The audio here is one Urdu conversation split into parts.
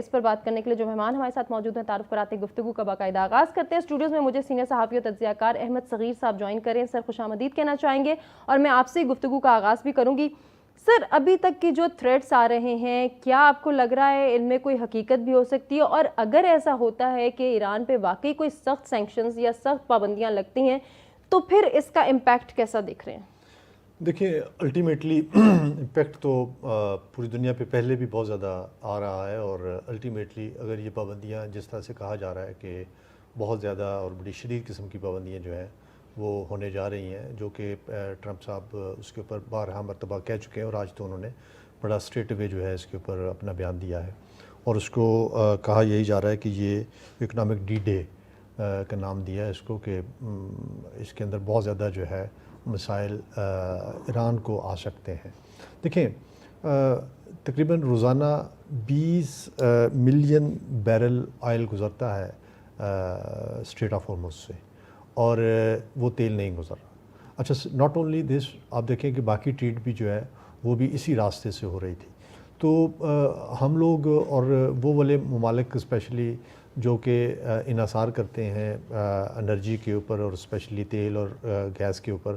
اس پر بات کرنے کے لیے جو مہمان ہمارے ساتھ موجود ہیں تعارف کراتے ہیں گفتگو کا باقاعدہ آغاز کرتے ہیں. اسٹوڈیوز میں مجھے سینئر صحافی و تجزیہ کار احمد صغیر صاحب جوائن کریں. سر خوش آمدید کہنا چاہیں گے اور میں آپ سے گفتگو کا آغاز بھی کروں گی. سر ابھی تک کی جو تھریٹس آ رہے ہیں کیا آپ کو لگ رہا ہے ان میں کوئی حقیقت بھی ہو سکتی ہے, اور اگر ایسا ہوتا ہے کہ ایران پہ واقعی کوئی سخت سینکشنز یا سخت پابندیاں لگتی ہیں تو پھر اس کا امپیکٹ کیسا دیکھ رہے ہیں؟ دیکھیں الٹیمیٹلی امپیکٹ تو پوری دنیا پہ پہلے بھی بہت زیادہ آ رہا ہے, اور الٹیمیٹلی اگر یہ پابندیاں جس طرح سے کہا جا رہا ہے کہ بہت زیادہ اور بڑی شدید قسم کی پابندیاں جو ہیں وہ ہونے جا رہی ہیں, جو کہ ٹرمپ صاحب اس کے اوپر بارہا مرتبہ کہہ چکے ہیں, اور آج تو انہوں نے بڑا اسٹریٹ وے جو ہے اس کے اوپر اپنا بیان دیا ہے, اور اس کو کہا یہی جا رہا ہے کہ یہ اکنامک ڈی ڈے کا نام دیا ہے اس کو, کہ اس کے اندر بہت زیادہ جو ہے مسائل ایران کو آ سکتے ہیں. دیکھیں تقریباً روزانہ 20 ملین بیرل آئل گزرتا ہے اسٹریٹ آف ہارمز سے, اور وہ تیل نہیں گزر رہا. اچھا ناٹ اونلی دس, آپ دیکھیں کہ باقی ٹریڈ بھی جو ہے وہ بھی اسی راستے سے ہو رہی تھی. تو ہم لوگ اور وہ والے ممالک اسپیشلی جو کہ انحصار کرتے ہیں انرجی کے اوپر, اور اسپیشلی تیل اور گیس کے اوپر,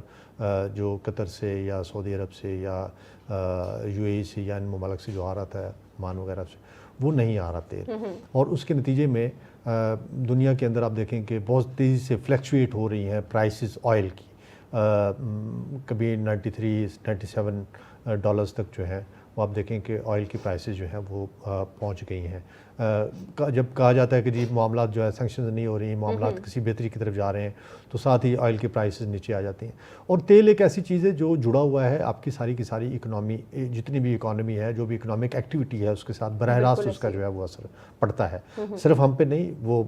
جو قطر سے یا سعودی عرب سے یا یو اے ای سے یا ان ممالک سے جو آ رہا تھا عمان وغیرہ سے, وہ نہیں آ رہا تیل, اور اس کے نتیجے میں دنیا کے اندر آپ دیکھیں کہ بہت تیزی سے فلیکچویٹ ہو رہی ہیں پرائسز آئل کی. کبھی 93-97 ڈالرز تک جو ہے وہ آپ دیکھیں کہ آئل کی پرائسز جو ہیں وہ پہنچ گئی ہیں. جب کہا جاتا ہے کہ جی معاملات جو ہے سینکشنز نہیں ہو رہی ہیں, معاملات کسی بہتری کی طرف جا رہے ہیں, تو ساتھ ہی آئل کی پرائسز نیچے آ جاتی ہیں. اور تیل ایک ایسی چیز ہے جو جڑا ہوا ہے آپ کی ساری کی ساری اکنامی, جتنی بھی اکانومی ہے, جو بھی اکنامک ایکٹیویٹی ہے اس کے ساتھ براہ راست اس کا جو ہے وہ اثر پڑتا ہے. صرف ہم پہ نہیں, وہ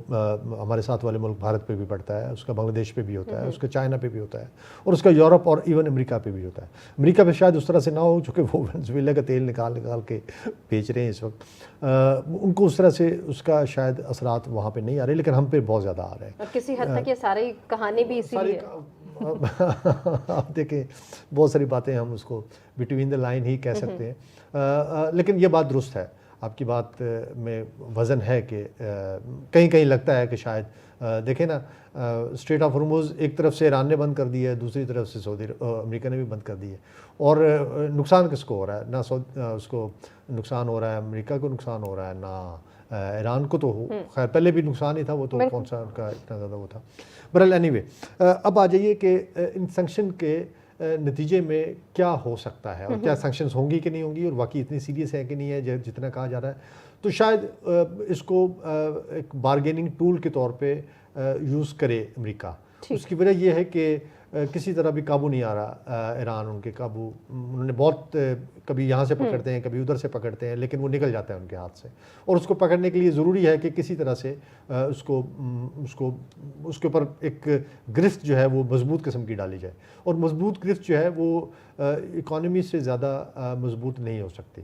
ہمارے ساتھ والے ملک بھارت پہ بھی پڑتا ہے, اس کا بنگلہ دیش پہ بھی ہوتا ہے, اس کا چائنا پہ بھی ہوتا ہے, اور اس کا یورپ اور ایون امریکہ پہ بھی ہوتا ہے. امریکہ پہ شاید اس طرح سے نہ ہو چونکہ وہ وینزویلا کا تیل نکال کے بیچ رہے ہیں اس وقت, ان کو اس طرح سے اس کا شاید اثرات وہاں پہ نہیں آ رہے, لیکن ہم پہ بہت زیادہ آ رہے ہیں. اور کسی حد تک یہ ساری کہانی بھی اسی لیے آپ دیکھیں بہت ساری باتیں ہم اس کو بٹوین دا لائن ہی کہہ سکتے ہیں, لیکن یہ بات درست ہے, آپ کی بات میں وزن ہے کہ کہیں کہیں لگتا ہے کہ شاید دیکھیں نا اسٹریٹ آف ہارمز ایک طرف سے ایران نے بند کر دی ہے, دوسری طرف سے امریکہ نے بھی بند کر دی ہے, اور نقصان کس کو ہو رہا ہے؟ نہ اس کو نقصان ہو رہا ہے, امریکہ کو نقصان ہو رہا ہے, نہ ایران کو, تو خیر پہلے بھی نقصان ہی تھا, وہ تو کون سا ان کا اتنا زیادہ وہ تھا. بہرحال اینی وے, اب آ جائیے کہ ان سینکشن کے نتیجے میں کیا ہو سکتا ہے, اور کیا سینکشنز ہوں گی کہ نہیں ہوں گی, اور واقعی اتنی سیریس ہے کہ نہیں ہے جتنا کہا جا رہا ہے. تو شاید اس کو ایک بارگیننگ ٹول کے طور پہ یوز کرے امریکہ. اس کی وجہ یہ ہے کہ کسی طرح بھی قابو نہیں آ رہا ایران, ان کے قابو, انہوں نے بہت کبھی یہاں سے پکڑتے ہیں کبھی ادھر سے پکڑتے ہیں, لیکن وہ نکل جاتا ہے ان کے ہاتھ سے, اور اس کو پکڑنے کے لیے ضروری ہے کہ کسی طرح سے اس کے اوپر ایک گرفت جو ہے وہ مضبوط قسم کی ڈالی جائے, اور مضبوط گرفت جو ہے وہ اکانومی سے زیادہ مضبوط نہیں ہو سکتی.